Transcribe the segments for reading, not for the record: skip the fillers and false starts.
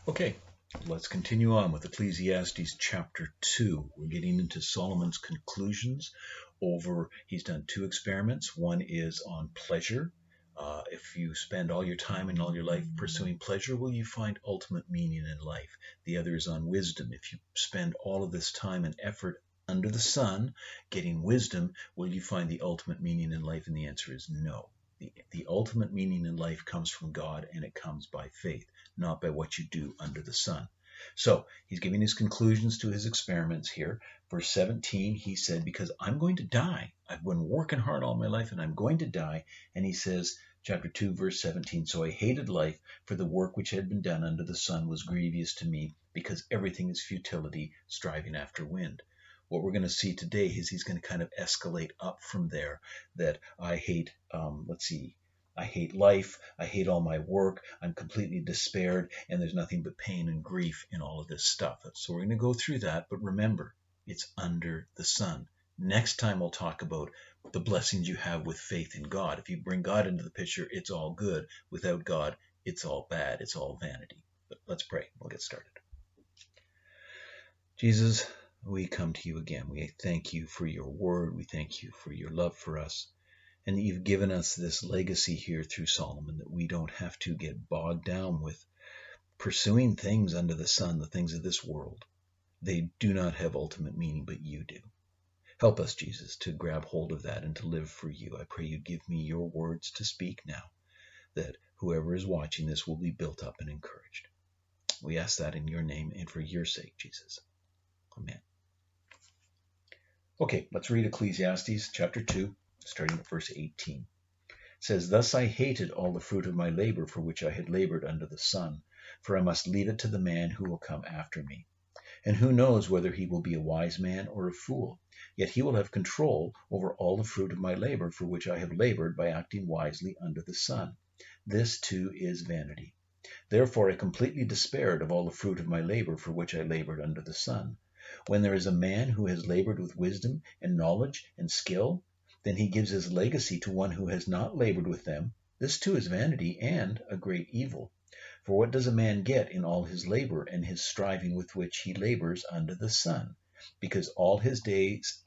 Okay, let's continue on with Ecclesiastes chapter 2. We're getting into Solomon's conclusions over, he's done two experiments. One is on pleasure. If you spend all your time and all your life pursuing pleasure, will you find ultimate meaning in life? The other is on wisdom. If you spend all of this time and effort under the sun getting wisdom, will you find the ultimate meaning in life? And the answer is no. The ultimate meaning in life comes from God, and it comes by faith, not by what you do under the sun. So he's giving his conclusions to his experiments here. Verse 17, he said, because I'm going to die. I've been working hard all my life and I'm going to die. And he says, chapter 2, verse 17, so I hated life, for the work which had been done under the sun was grievous to me, because everything is futility, striving after wind. What we're going to see today is he's going to kind of escalate up from there, that I hate, I hate life, I hate all my work, I'm completely despaired, and there's nothing but pain and grief in all of this stuff. So we're going to go through that, but remember, it's under the sun. Next time we'll talk about the blessings you have with faith in God. If you bring God into the picture, it's all good. Without God, it's all bad. It's all vanity. But let's pray. We'll get started. Jesus, we come to you again. We thank you for your word. We thank you for your love for us, and that you've given us this legacy here through Solomon, that we don't have to get bogged down with pursuing things under the sun, the things of this world. They do not have ultimate meaning, but you do. Help us, Jesus, to grab hold of that and to live for you. I pray you give me your words to speak now, that whoever is watching this will be built up and encouraged. We ask that in your name and for your sake, Jesus. Amen. Okay, let's read Ecclesiastes chapter 2, starting at verse 18. It says, thus I hated all the fruit of my labor for which I had labored under the sun, for I must leave it to the man who will come after me. And who knows whether he will be a wise man or a fool? Yet he will have control over all the fruit of my labor for which I have labored by acting wisely under the sun. This too is vanity. Therefore I completely despaired of all the fruit of my labor for which I labored under the sun. When there is a man who has labored with wisdom and knowledge and skill, then he gives his legacy to one who has not labored with them. This too is vanity and a great evil. For what does a man get in all his labor and his striving with which he labors under the sun? Because all his days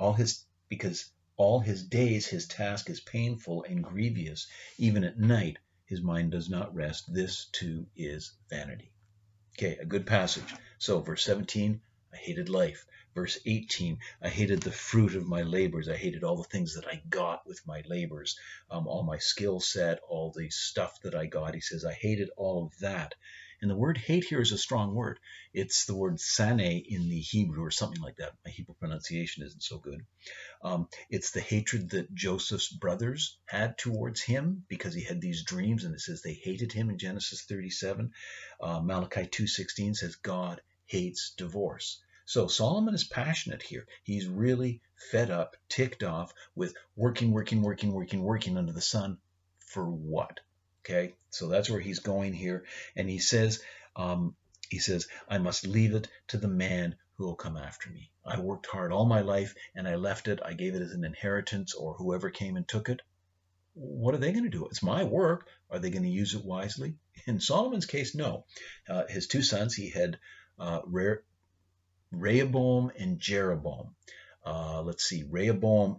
his task is painful and grievous. Even at night his mind does not rest. This too is vanity. Okay, a good passage. So verse 17, I hated life. Verse 18, I hated the fruit of my labors. I hated all the things that I got with my labors, all my skill set, all the stuff that I got. He says, I hated all of that. And the word hate here is a strong word. It's the word sane in the Hebrew or something like that. My Hebrew pronunciation isn't so good. It's the hatred that Joseph's brothers had towards him because he had these dreams, and it says they hated him in Genesis 37. Malachi 2:16 says God hates divorce. So Solomon is passionate here. He's really fed up, ticked off with working under the sun for what? Okay, so that's where he's going here. And he says, I must leave it to the man who will come after me. I worked hard all my life and I left it. I gave it as an inheritance, or whoever came and took it. What are they going to do? It's my work. Are they going to use it wisely? In Solomon's case, no. His two sons, he had Rehoboam and Jeroboam. Rehoboam,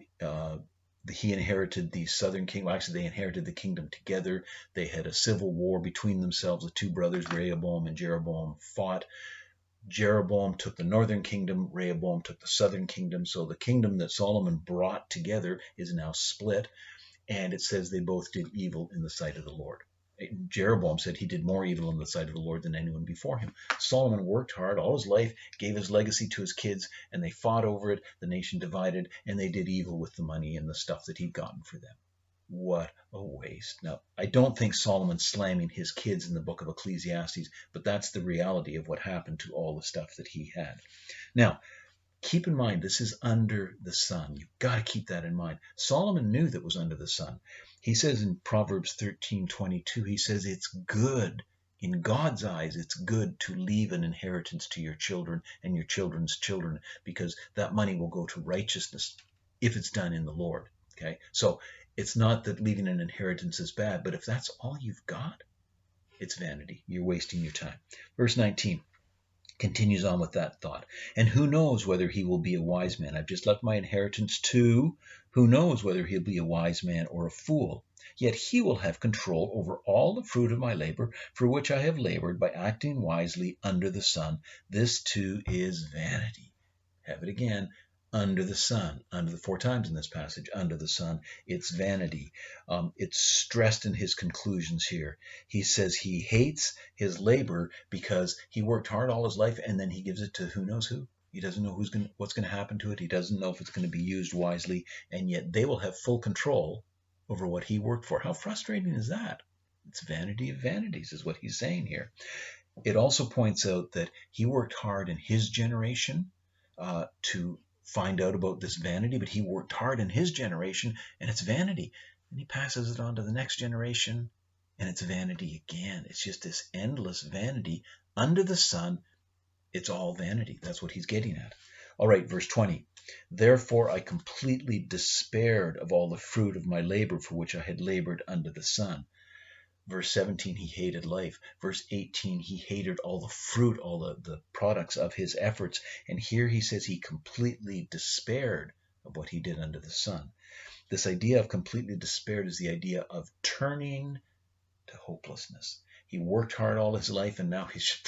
he inherited the southern kingdom. Actually, they inherited the kingdom together. They had a civil war between themselves. The two brothers, Rehoboam and Jeroboam, fought. Jeroboam took the northern kingdom. Rehoboam took the southern kingdom. So the kingdom that Solomon brought together is now split. And it says they both did evil in the sight of the Lord. Jeroboam said he did more evil in the sight of the Lord than anyone before him. Solomon worked hard all his life, gave his legacy to his kids, and they fought over it. The nation divided, and they did evil with the money and the stuff that he'd gotten for them. What a waste. Now, I don't think Solomon's slamming his kids in the book of Ecclesiastes, but that's the reality of what happened to all the stuff that he had. Now, keep in mind, this is under the sun. You've got to keep that in mind. Solomon knew that was under the sun. He says in Proverbs 13:22, he says it's good. In God's eyes, it's good to leave an inheritance to your children and your children's children, because that money will go to righteousness if it's done in the Lord. Okay, so it's not that leaving an inheritance is bad, but if that's all you've got, It's vanity. You're wasting your time. Verse 19 continues on with that thought. And who knows whether he will be a wise man? I've just left my inheritance to who knows whether he'll be a wise man or a fool. Yet he will have control over all the fruit of my labor, for which I have labored by acting wisely under the sun. This too is vanity. Have it again. Under the sun, under the 4 times in this passage, under the sun, it's vanity. It's stressed in his conclusions here. He says he hates his labor because he worked hard all his life and then he gives it to who knows who. He doesn't know what's going to happen to it. He doesn't know if it's going to be used wisely, and yet they will have full control over what he worked for. How frustrating is that? It's vanity of vanities, is what he's saying here. It also points out that he worked hard in his generation to find out about this vanity, but he worked hard in his generation and it's vanity. And he passes it on to the next generation and it's vanity again. It's just this endless vanity under the sun. It's all vanity. That's what he's getting at. All right, verse 20. Therefore I completely despaired of all the fruit of my labor for which I had labored under the sun. Verse 17, he hated life. Verse 18, he hated all the fruit, all the products of his efforts. And here he says he completely despaired of what he did under the sun. This idea of completely despaired is the idea of turning to hopelessness. He worked hard all his life and now he's,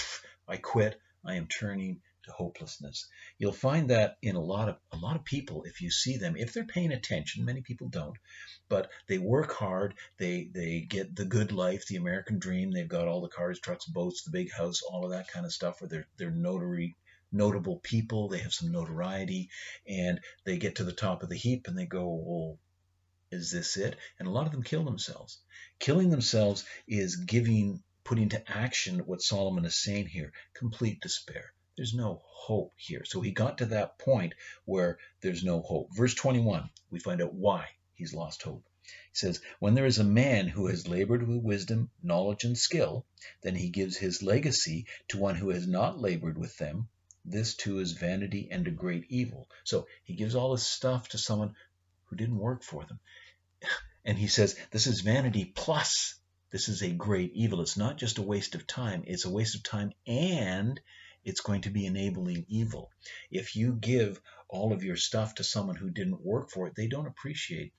I quit. I am turning to hopelessness. You'll find that in a lot of people, if you see them, if they're paying attention, many people don't, but they work hard, they get the good life, the American dream, they've got all the cars, trucks, boats, the big house, all of that kind of stuff, where they're notable people, they have some notoriety, and they get to the top of the heap and they go, well, is this it? And a lot of them kill themselves. Killing themselves is putting to action what Solomon is saying here, complete despair. There's no hope here. So he got to that point where there's no hope. Verse 21, we find out why he's lost hope. He says, when there is a man who has labored with wisdom, knowledge, and skill, then he gives his legacy to one who has not labored with them. This too is vanity and a great evil. So he gives all his stuff to someone who didn't work for them. And he says, this is vanity plus this is a great evil. It's not just a waste of time. It's a waste of time and it's going to be enabling evil. If you give all of your stuff to someone who didn't work for it, they don't appreciate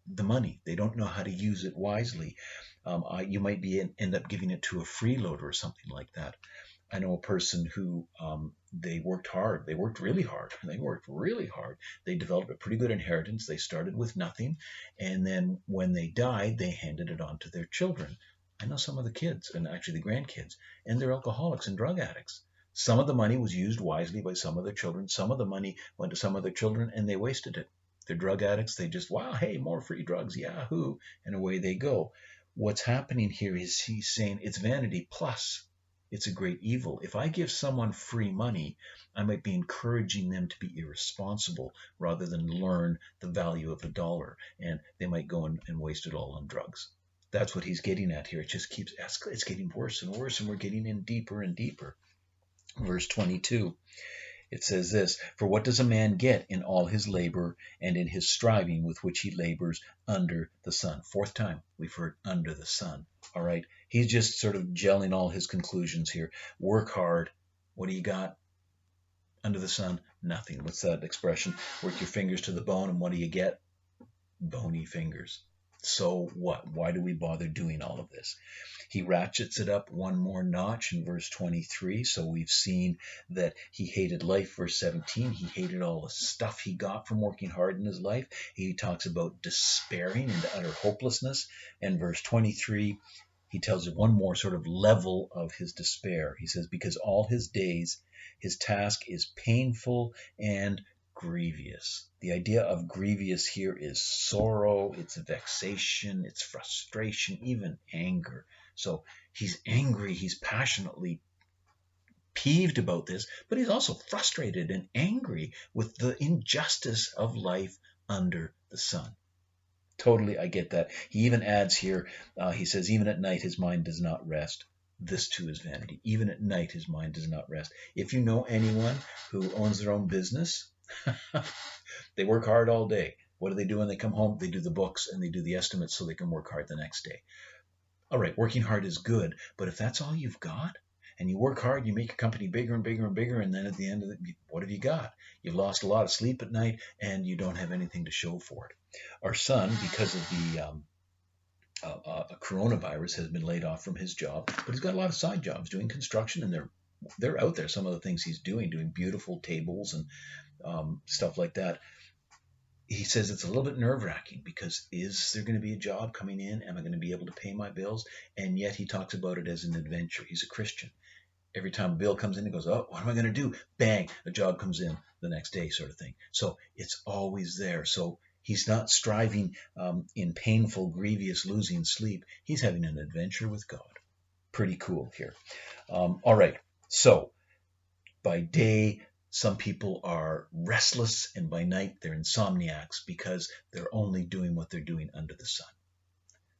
the money. They don't know how to use it wisely. You might end up giving it to a freeloader or something like that. I know a person who they worked hard. They worked really hard. They developed a pretty good inheritance. They started with nothing. And then when they died, they handed it on to their children. I know some of the kids, and actually the grandkids, and they're alcoholics and drug addicts. Some of the money was used wisely by some of their children. Some of the money went to some of their children, and they wasted it. They're drug addicts. They just, wow, hey, more free drugs, yahoo, and away they go. What's happening here is he's saying it's vanity plus it's a great evil. If I give someone free money, I might be encouraging them to be irresponsible rather than learn the value of a dollar, and they might go and waste it all on drugs. That's what he's getting at here. It just keeps escalating. It's getting worse and worse, and we're getting in deeper and deeper. Verse 22. It says this, for what does a man get in all his labor and in his striving with which he labors under the sun? 4th time we've heard under the sun. All right. He's just sort of gelling all his conclusions here. Work hard. What do you got under the sun? Nothing. What's that expression? Work your fingers to the bone, and what do you get? Bony fingers. So what? Why do we bother doing all of this? He ratchets it up one more notch in verse 23. So we've seen that he hated life. Verse 17, he hated all the stuff he got from working hard in his life. He talks about despairing into utter hopelessness. And verse 23, he tells you one more sort of level of his despair. He says, because all his days, his task is painful and grievous. The idea of grievous here is sorrow, it's vexation, it's frustration, even anger. So he's angry, he's passionately peeved about this, but he's also frustrated and angry with the injustice of life under the sun. Totally, I get that. He even adds here, he says, even at night his mind does not rest. This too is vanity. Even at night his mind does not rest. If you know anyone who owns their own business, they work hard all day. What do they do when they come home? They do the books and they do the estimates so they can work hard the next day. All right, working hard is good, but if that's all you've got, and you work hard, you make your company bigger and bigger and bigger, and then at the end of it, what have you got? You've lost a lot of sleep at night, and you don't have anything to show for it. Our son, because of the coronavirus, has been laid off from his job, but he's got a lot of side jobs doing construction, and they're out there. Some of the things he's doing beautiful tables and stuff like that. He says it's a little bit nerve-wracking because is there going to be a job coming in? Am I going to be able to pay my bills? And yet he talks about it as an adventure. He's a Christian. Every time a bill comes in, he goes, oh, what am I going to do? Bang, a job comes in the next day, sort of thing. So it's always there. So he's not striving in painful, grievous, losing sleep. He's having an adventure with God. Pretty cool here. All right. So by day, some people are restless, and by night, they're insomniacs because they're only doing what they're doing under the sun.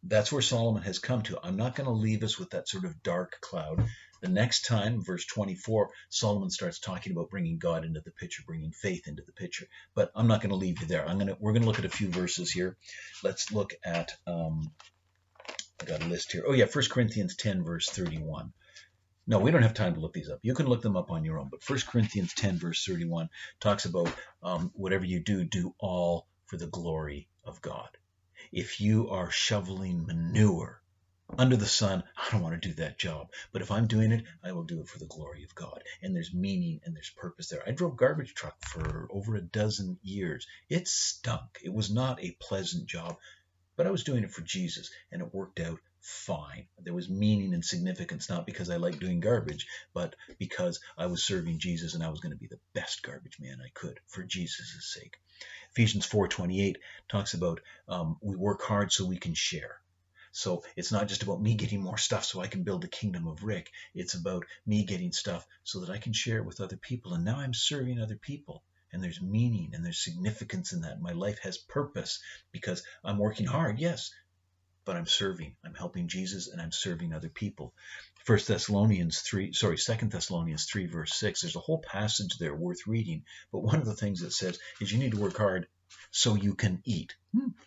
That's where Solomon has come to. I'm not going to leave us with that sort of dark cloud. The next time, verse 24, Solomon starts talking about bringing God into the picture, bringing faith into the picture. But I'm not going to leave you there. We're going to look at a few verses here. Let's look at, I got a list here. Oh yeah, 1 Corinthians 10, verse 31. No, we don't have time to look these up. You can look them up on your own. But 1 Corinthians 10, verse 31 talks about whatever you do, do all for the glory of God. If you are shoveling manure under the sun, I don't want to do that job. But if I'm doing it, I will do it for the glory of God. And there's meaning and there's purpose there. I drove garbage truck for over a dozen years. It stunk. It was not a pleasant job, but I was doing it for Jesus, and it worked out fine. There was meaning and significance, not because I like doing garbage, but because I was serving Jesus and I was going to be the best garbage man I could for Jesus' sake. Ephesians 4:28 talks about we work hard so we can share. So it's not just about me getting more stuff so I can build the kingdom of Rick. It's about me getting stuff so that I can share it with other people. And now I'm serving other people. And there's meaning and there's significance in that. My life has purpose because I'm working hard, yes, but I'm serving. I'm helping Jesus and I'm serving other people. 2 Thessalonians 3, verse 6. There's a whole passage there worth reading. But one of the things it says is you need to work hard so you can eat.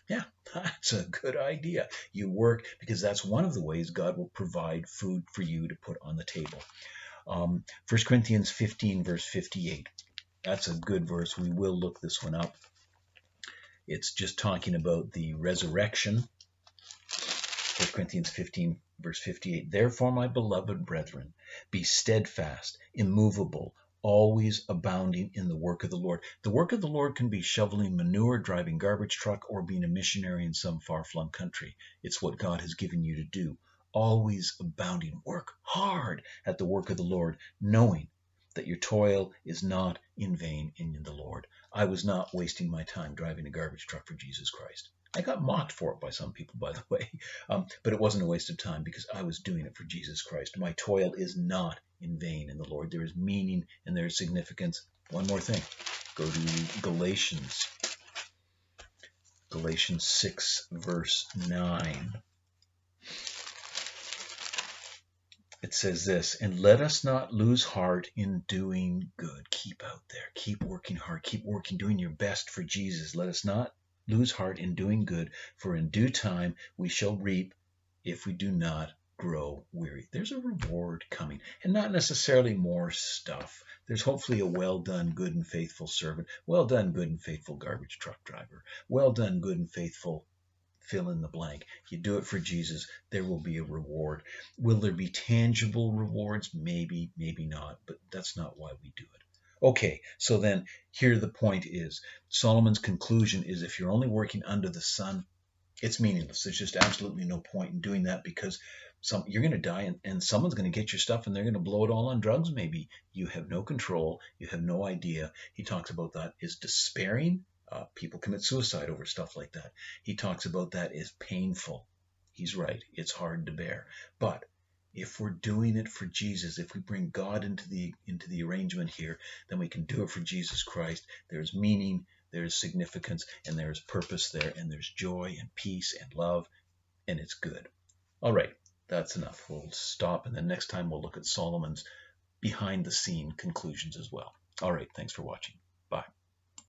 Yeah, that's a good idea. You work because that's one of the ways God will provide food for you to put on the table. 1 Corinthians 15, verse 58. That's a good verse. We will look this one up. It's just talking about the resurrection. 1 Corinthians 15, verse 58. Therefore, my beloved brethren, be steadfast, immovable, always abounding in the work of the Lord. The work of the Lord can be shoveling manure, driving garbage truck, or being a missionary in some far-flung country. It's what God has given you to do. Always abounding. Work hard at the work of the Lord, knowing that your toil is not in vain in the Lord. I was not wasting my time driving a garbage truck for Jesus Christ. I got mocked for it by some people, by the way, but it wasn't a waste of time because I was doing it for Jesus Christ. My toil is not in vain in the Lord. There is meaning and there is significance. One more thing. Go to Galatians 6, verse 9. It says this, and let us not lose heart in doing good. Keep out there. Keep working hard. Keep working, doing your best for Jesus. Let us not lose heart in doing good, for in due time we shall reap if we do not grow weary. There's a reward coming, and not necessarily more stuff. There's hopefully a well done, good and faithful servant. Well done, good and faithful garbage truck driver. Well done, good and faithful fill in the blank. You do it for Jesus, there will be a reward. Will there be tangible rewards? Maybe, maybe not, but that's not why we do it. Okay, so then here the point is, Solomon's conclusion is if you're only working under the sun, it's meaningless. There's just absolutely no point in doing that because you're going to die and someone's going to get your stuff and they're going to blow it all on drugs maybe. You have no control. You have no idea. He talks about that is despairing. People commit suicide over stuff like that. He talks about that as painful. He's right. It's hard to bear. But if we're doing it for Jesus, if we bring God into the arrangement here, then we can do it for Jesus Christ. There's meaning, there's significance, and there's purpose there, and there's joy and peace and love, and it's good. All right, that's enough. We'll stop, and then next time we'll look at Solomon's behind-the-scene conclusions as well. All right, thanks for watching.